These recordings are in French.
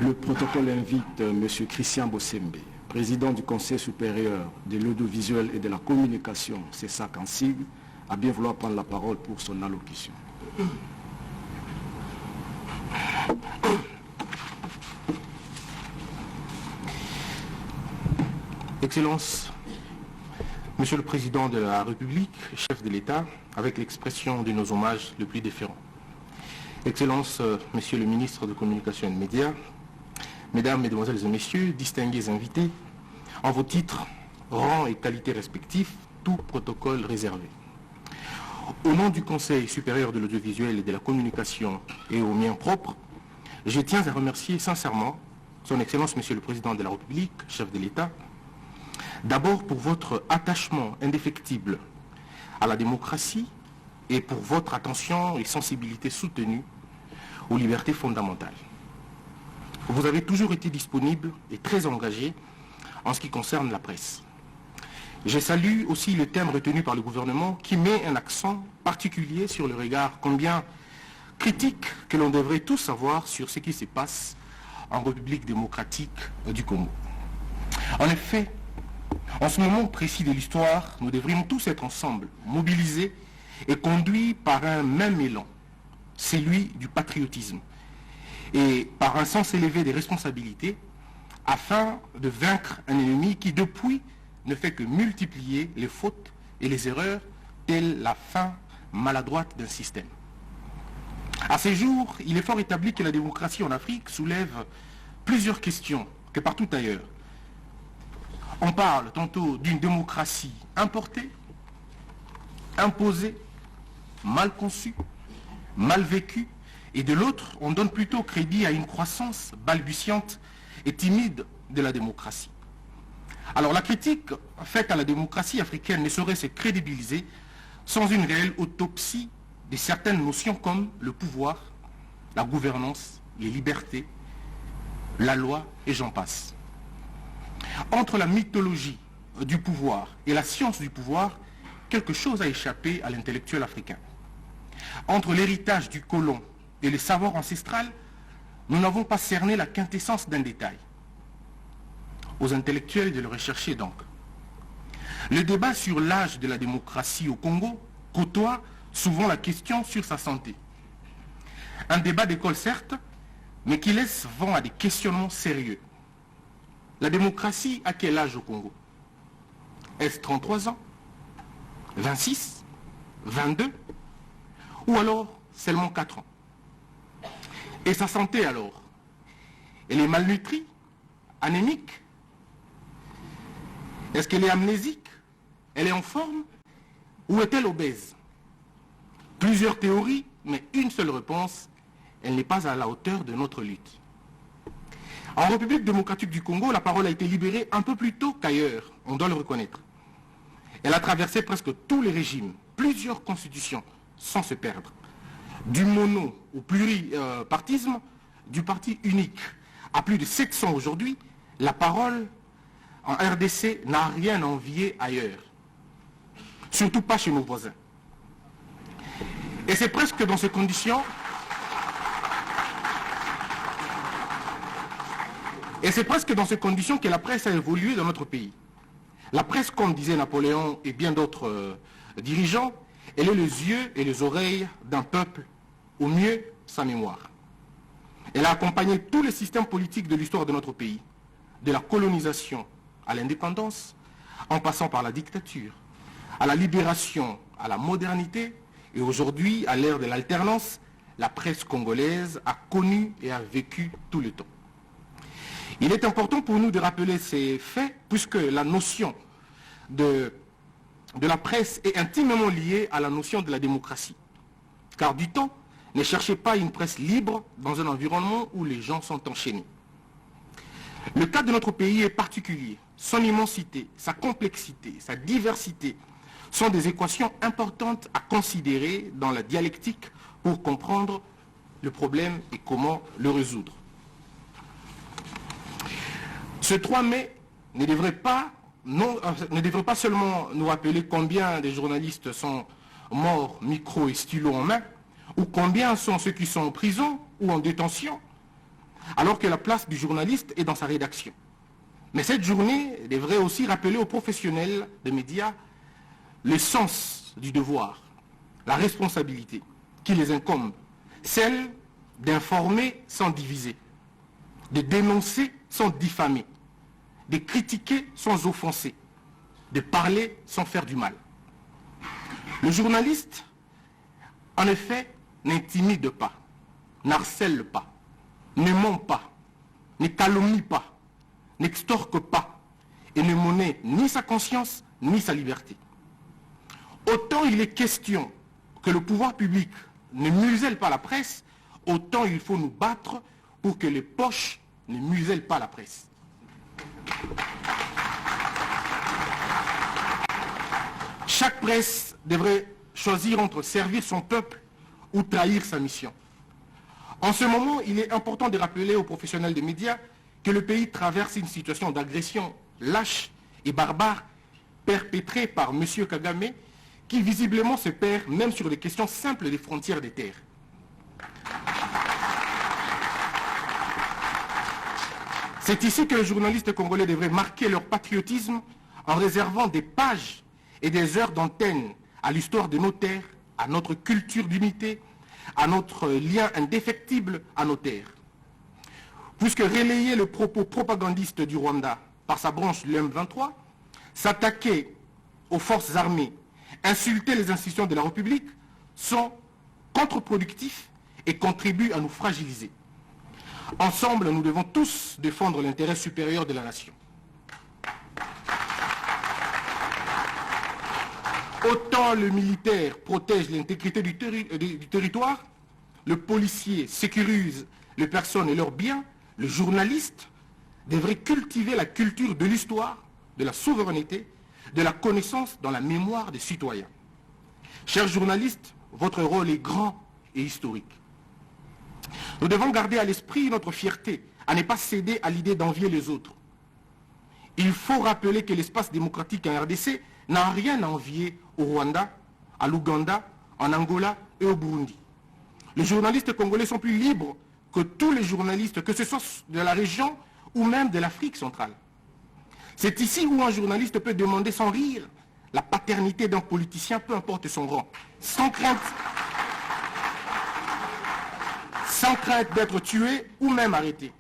Le protocole invite M. Christian Bossembe, président du Conseil supérieur de l'audiovisuel et de la communication, CESAC en sigle, à bien vouloir prendre la parole pour son allocution. Excellence, Monsieur le Président de la République, chef de l'État, avec l'expression de nos hommages le plus déférents. Excellence, Monsieur le Ministre de Communication et de Médias, Mesdames, Mesdemoiselles et Messieurs, distingués invités, en vos titres, rangs et qualités respectifs, tout protocole réservé. Au nom du Conseil supérieur de l'audiovisuel et de la communication et au mien propre, je tiens à remercier sincèrement Son Excellence Monsieur le Président de la République, chef de l'État, d'abord pour votre attachement indéfectible à la démocratie et pour votre attention et sensibilité soutenue aux libertés fondamentales. Vous avez toujours été disponible et très engagé en ce qui concerne la presse. Je salue aussi le thème retenu par le gouvernement qui met un accent particulier sur le regard combien critique que l'on devrait tous avoir sur ce qui se passe en République démocratique du Congo. En effet, en ce moment précis de l'histoire, nous devrions tous être ensemble, mobilisés et conduits par un même élan, celui du patriotisme, et par un sens élevé des responsabilités, afin de vaincre un ennemi qui, depuis, ne fait que multiplier les fautes et les erreurs, telle la fin maladroite d'un système. À ces jours, il est fort établi que la démocratie en Afrique soulève plusieurs questions que partout ailleurs. On parle tantôt d'une démocratie importée, imposée, mal conçue, mal vécue, et de l'autre, on donne plutôt crédit à une croissance balbutiante et timide de la démocratie. Alors la critique faite à la démocratie africaine ne saurait se crédibiliser sans une réelle autopsie de certaines notions comme le pouvoir, la gouvernance, les libertés, la loi et j'en passe. Entre la mythologie du pouvoir et la science du pouvoir, quelque chose a échappé à l'intellectuel africain. Entre l'héritage du colon et le savoir ancestral, nous n'avons pas cerné la quintessence d'un détail. Aux intellectuels de le rechercher donc. Le débat sur l'âge de la démocratie au Congo côtoie souvent la question sur sa santé. Un débat d'école certes, mais qui laisse vent à des questionnements sérieux. La démocratie à quel âge au Congo? Est-ce 33 ans? 26? 22? Ou alors seulement 4 ans? Et sa santé alors? Elle est malnutrie? Anémique? Est-ce qu'elle est amnésique? Elle est en forme? Ou est-elle obèse? Plusieurs théories, mais une seule réponse, elle n'est pas à la hauteur de notre lutte. En République démocratique du Congo, la parole a été libérée un peu plus tôt qu'ailleurs, on doit le reconnaître. Elle a traversé presque tous les régimes, plusieurs constitutions, sans se perdre. Du mono au pluripartisme, du parti unique à plus de 700 aujourd'hui, la parole en RDC n'a rien à envier ailleurs. Surtout pas chez nos voisins. Et c'est presque dans ces conditions... Et c'est presque dans ces conditions que la presse a évolué dans notre pays. La presse, comme disait Napoléon et bien d'autres dirigeants, elle est les yeux et les oreilles d'un peuple, au mieux sa mémoire. Elle a accompagné tous les systèmes politiques de l'histoire de notre pays, de la colonisation à l'indépendance, en passant par la dictature, à la libération, à la modernité, et aujourd'hui, à l'ère de l'alternance, la presse congolaise a connu et a vécu tout le temps. Il est important pour nous de rappeler ces faits, puisque la notion de la presse est intimement liée à la notion de la démocratie. Car du temps, ne cherchez pas une presse libre dans un environnement où les gens sont enchaînés. Le cas de notre pays est particulier. Son immensité, sa complexité, sa diversité sont des équations importantes à considérer dans la dialectique pour comprendre le problème et comment le résoudre. Ce 3 mai ne devrait pas seulement nous rappeler combien des journalistes sont morts, micro et stylo en main, ou combien sont ceux qui sont en prison ou en détention, alors que la place du journaliste est dans sa rédaction. Mais cette journée devrait aussi rappeler aux professionnels des médias le sens du devoir, la responsabilité qui les incombe, celle d'informer sans diviser, de dénoncer sans diffamer, de critiquer sans offenser, de parler sans faire du mal. Le journaliste, en effet, n'intimide pas, n'harcèle pas, ne ment pas, ne calomnie pas, n'extorque pas et ne monnaie ni sa conscience ni sa liberté. Autant il est question que le pouvoir public ne muselle pas la presse, autant il faut nous battre pour que les poches ne musellent pas la presse. Chaque presse devrait choisir entre servir son peuple ou trahir sa mission. En ce moment, il est important de rappeler aux professionnels des médias que le pays traverse une situation d'agression lâche et barbare perpétrée par M. Kagame, qui visiblement se perd même sur les questions simples des frontières des terres. C'est ici que les journalistes congolais devraient marquer leur patriotisme en réservant des pages et des heures d'antenne à l'histoire de nos terres, à notre culture d'unité, à notre lien indéfectible à nos terres. Puisque relayer le propos propagandiste du Rwanda par sa branche le M23, s'attaquer aux forces armées, insulter les institutions de la République sont contre-productifs et contribuent à nous fragiliser. Ensemble, nous devons tous défendre l'intérêt supérieur de la nation. Autant le militaire protège l'intégrité du territoire, le policier sécurise les personnes et leurs biens, le journaliste devrait cultiver la culture de l'histoire, de la souveraineté, de la connaissance dans la mémoire des citoyens. Chers journalistes, votre rôle est grand et historique. Nous devons garder à l'esprit notre fierté, à ne pas céder à l'idée d'envier les autres. Il faut rappeler que l'espace démocratique en RDC n'a rien à envier au Rwanda, à l'Ouganda, en Angola et au Burundi. Les journalistes congolais sont plus libres que tous les journalistes, que ce soit de la région ou même de l'Afrique centrale. C'est ici où un journaliste peut demander sans rire la paternité d'un politicien, peu importe son rang, sans crainte d'être tué ou même arrêté.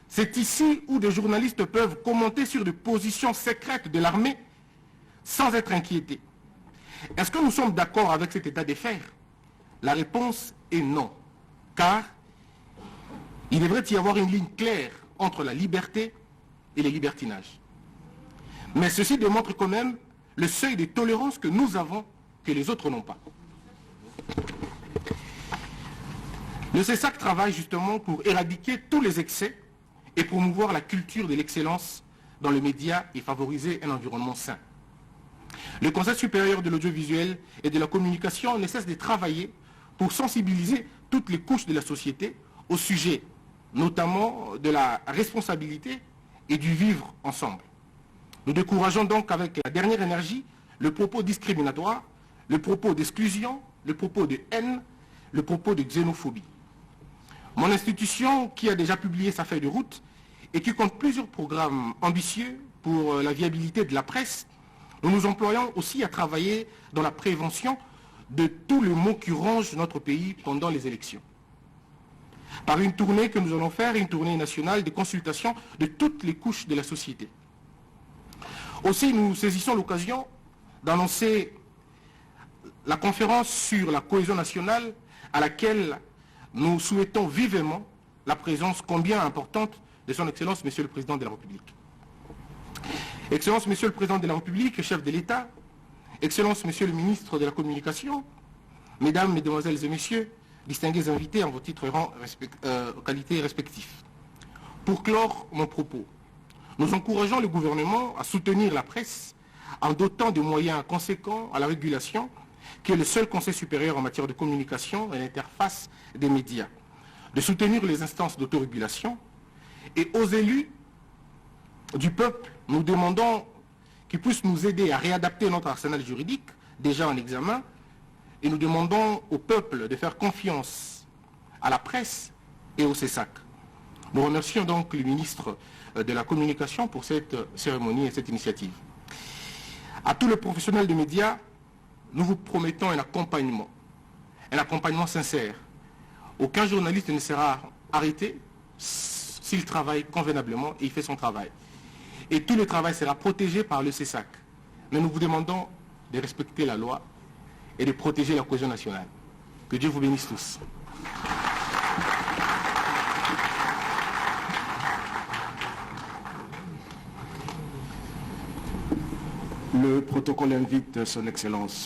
C'est ici où des journalistes peuvent commenter sur des positions secrètes de l'armée sans être inquiétés. Est-ce que nous sommes d'accord avec cet état des faits? La réponse est non, car il devrait y avoir une ligne claire entre la liberté et le libertinage. Mais ceci démontre quand même le seuil de tolérance que nous avons, que les autres n'ont pas. Le CESAC travaille justement pour éradiquer tous les excès et promouvoir la culture de l'excellence dans le média et favoriser un environnement sain. Le Conseil supérieur de l'audiovisuel et de la communication ne cesse de travailler pour sensibiliser toutes les couches de la société au sujet, notamment de la responsabilité et du vivre ensemble. Nous décourageons donc avec la dernière énergie le propos discriminatoire, le propos d'exclusion, le propos de haine, le propos de xénophobie. Mon institution, qui a déjà publié sa feuille de route et qui compte plusieurs programmes ambitieux pour la viabilité de la presse, nous nous employons aussi à travailler dans la prévention de tous les maux qui rongent notre pays pendant les élections. Par une tournée que nous allons faire, une tournée nationale de consultation de toutes les couches de la société. Aussi, nous saisissons l'occasion d'annoncer la conférence sur la cohésion nationale à laquelle nous souhaitons vivement la présence combien importante de son Excellence, Monsieur le Président de la République. Excellence, Monsieur le Président de la République, chef de l'État, Excellence, Monsieur le Ministre de la Communication, Mesdames, Mesdemoiselles et Messieurs, distingués invités en vos titres et rangs qualités respectifs. Pour clore mon propos, nous encourageons le gouvernement à soutenir la presse en dotant de moyens conséquents à la régulation, qui est le seul conseil supérieur en matière de communication et l'interface des médias, de soutenir les instances d'autorégulation et aux élus du peuple, nous demandons qu'ils puissent nous aider à réadapter notre arsenal juridique, déjà en examen, et nous demandons au peuple de faire confiance à la presse et au CESAC. Nous remercions donc le ministre de la Communication pour cette cérémonie et cette initiative. À tous les professionnels des médias, nous vous promettons un accompagnement sincère. Aucun journaliste ne sera arrêté s'il travaille convenablement et il fait son travail. Et tout le travail sera protégé par le CESAC. Mais nous vous demandons de respecter la loi et de protéger la cohésion nationale. Que Dieu vous bénisse tous. Le protocole invite son Excellence